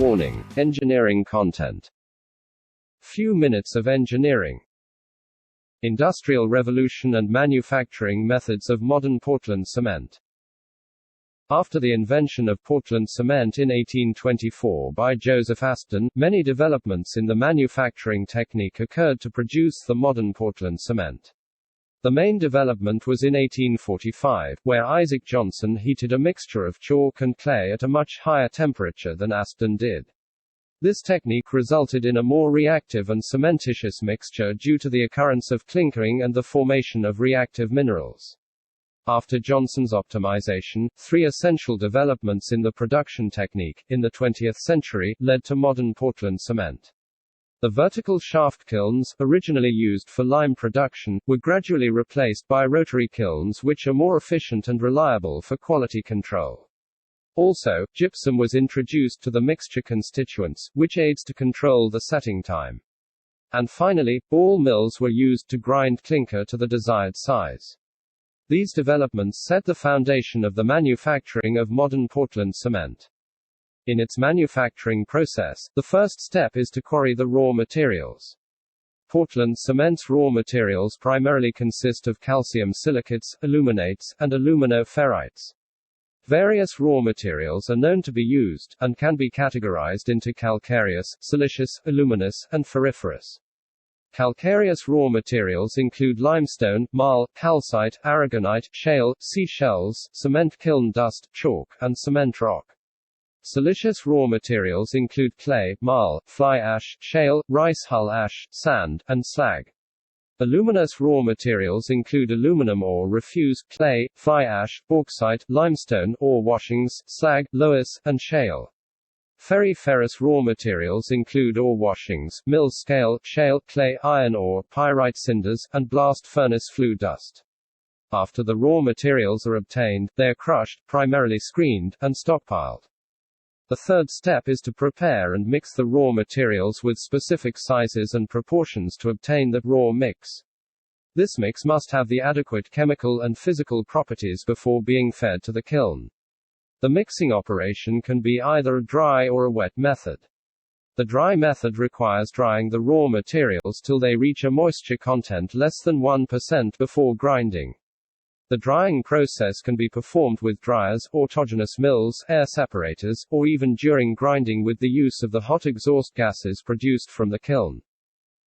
Warning: engineering content. Few minutes of engineering. Industrial revolution and manufacturing methods of modern Portland cement. After the invention of Portland cement in 1824 by Joseph Aston, many developments in the manufacturing technique occurred to produce the modern Portland cement. The main development was in 1845, where Isaac Johnson heated a mixture of chalk and clay at a much higher temperature than Aston did. This technique resulted in a more reactive and cementitious mixture due to the occurrence of clinkering and the formation of reactive minerals. After Johnson's optimization, three essential developments in the production technique, in the 20th century, led to modern Portland cement. The vertical shaft kilns, originally used for lime production, were gradually replaced by rotary kilns which are more efficient and reliable for quality control. Also, gypsum was introduced to the mixture constituents, which aids to control the setting time. And finally, ball mills were used to grind clinker to the desired size. These developments set the foundation of the manufacturing of modern Portland cement. In its manufacturing process, the first step is to quarry the raw materials. Portland cement's raw materials primarily consist of calcium silicates, aluminates, and alumino-ferrites. Various raw materials are known to be used, and can be categorized into calcareous, silicious, aluminous, and ferriferous. Calcareous raw materials include limestone, marl, calcite, aragonite, shale, seashells, cement kiln dust, chalk, and cement rock. Silicious raw materials include clay, marl, fly ash, shale, rice hull ash, sand, and slag. Aluminous raw materials include aluminum ore refuse, clay, fly ash, bauxite, limestone, ore washings, slag, loess, and shale. Ferriferous raw materials include ore washings, mill scale, shale, clay, iron ore, pyrite cinders, and blast furnace flue dust. After the raw materials are obtained, they are crushed, primarily screened, and stockpiled. The third step is to prepare and mix the raw materials with specific sizes and proportions to obtain the raw mix. This mix must have the adequate chemical and physical properties before being fed to the kiln. The mixing operation can be either a dry or a wet method. The dry method requires drying the raw materials till they reach a moisture content less than 1% before grinding. The drying process can be performed with dryers, autogenous mills, air separators, or even during grinding with the use of the hot exhaust gases produced from the kiln.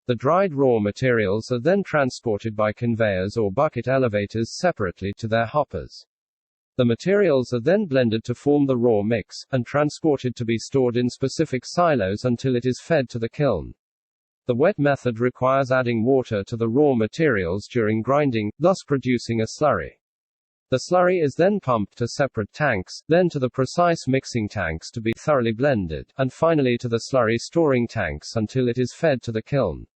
The dried raw materials are then transported by conveyors or bucket elevators separately to their hoppers. The materials are then blended to form the raw mix, and transported to be stored in specific silos until it is fed to the kiln. The wet method requires adding water to the raw materials during grinding, thus producing a slurry. The slurry is then pumped to separate tanks, then to the precise mixing tanks to be thoroughly blended, and finally to the slurry storing tanks until it is fed to the kiln.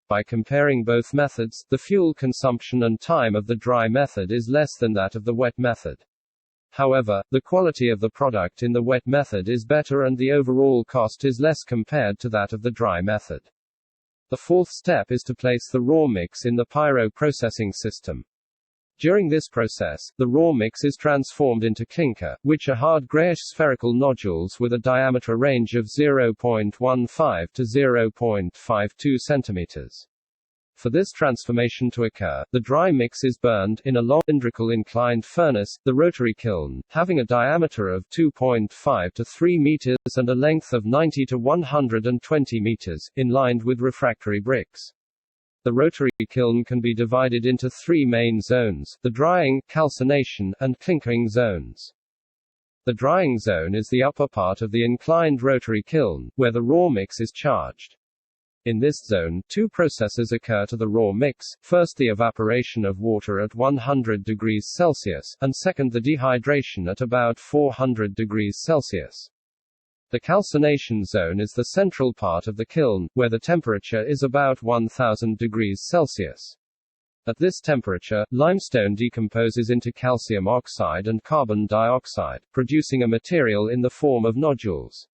By comparing both methods, the fuel consumption and time of the dry method is less than that of the wet method. However, the quality of the product in the wet method is better and the overall cost is less compared to that of the dry method. The fourth step is to place the raw mix in the pyro processing system. During this process, the raw mix is transformed into clinker, which are hard grayish spherical nodules with a diameter range of 0.15 to 0.52 centimeters. For this transformation to occur, the dry mix is burned in a long cylindrical inclined furnace, the rotary kiln, having a diameter of 2.5 to 3 meters and a length of 90 to 120 meters, inlined with refractory bricks. The rotary kiln can be divided into three main zones: the drying, calcination, and clinkering zones. The drying zone is the upper part of the inclined rotary kiln, where the raw mix is charged. In this zone, two processes occur to the raw mix: first the evaporation of water at 100 degrees Celsius, and second the dehydration at about 400 degrees Celsius. The calcination zone is the central part of the kiln, where the temperature is about 1000 degrees Celsius. At this temperature, limestone decomposes into calcium oxide and carbon dioxide, producing a material in the form of nodules.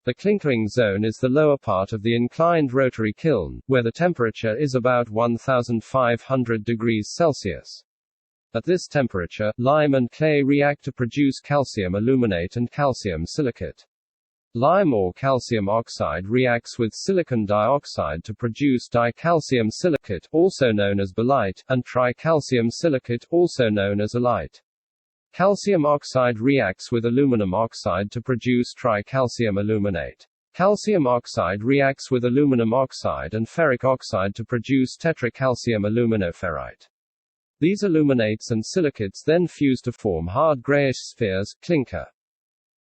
The clinkering zone is the lower part of the inclined rotary kiln, where the temperature is about 1500 degrees Celsius. At this temperature, lime and clay react to produce calcium aluminate and calcium silicate. Lime or calcium oxide reacts with silicon dioxide to produce dicalcium silicate, also known as balyte, and tricalcium silicate, also known as alite. Calcium oxide reacts with aluminum oxide to produce tricalcium aluminate. Calcium oxide reacts with aluminum oxide and ferric oxide to produce tetracalcium aluminoferrite. These aluminates and silicates then fuse to form hard grayish spheres, clinker.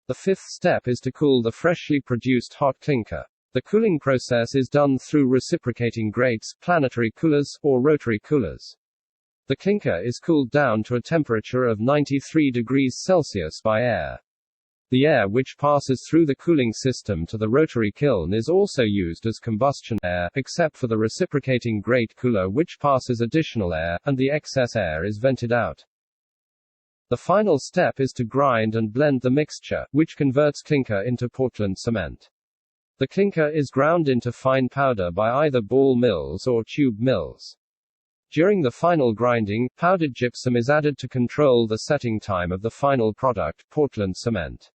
The fifth step is to cool the freshly produced hot clinker. The cooling process is done through reciprocating grates, planetary coolers, or rotary coolers. The clinker is cooled down to a temperature of 93 degrees Celsius by air. The air which passes through the cooling system to the rotary kiln is also used as combustion air, except for the reciprocating grate cooler which passes additional air, and the excess air is vented out. The final step is to grind and blend the mixture, which converts clinker into Portland cement. The clinker is ground into fine powder by either ball mills or tube mills. During the final grinding, powdered gypsum is added to control the setting time of the final product, Portland cement.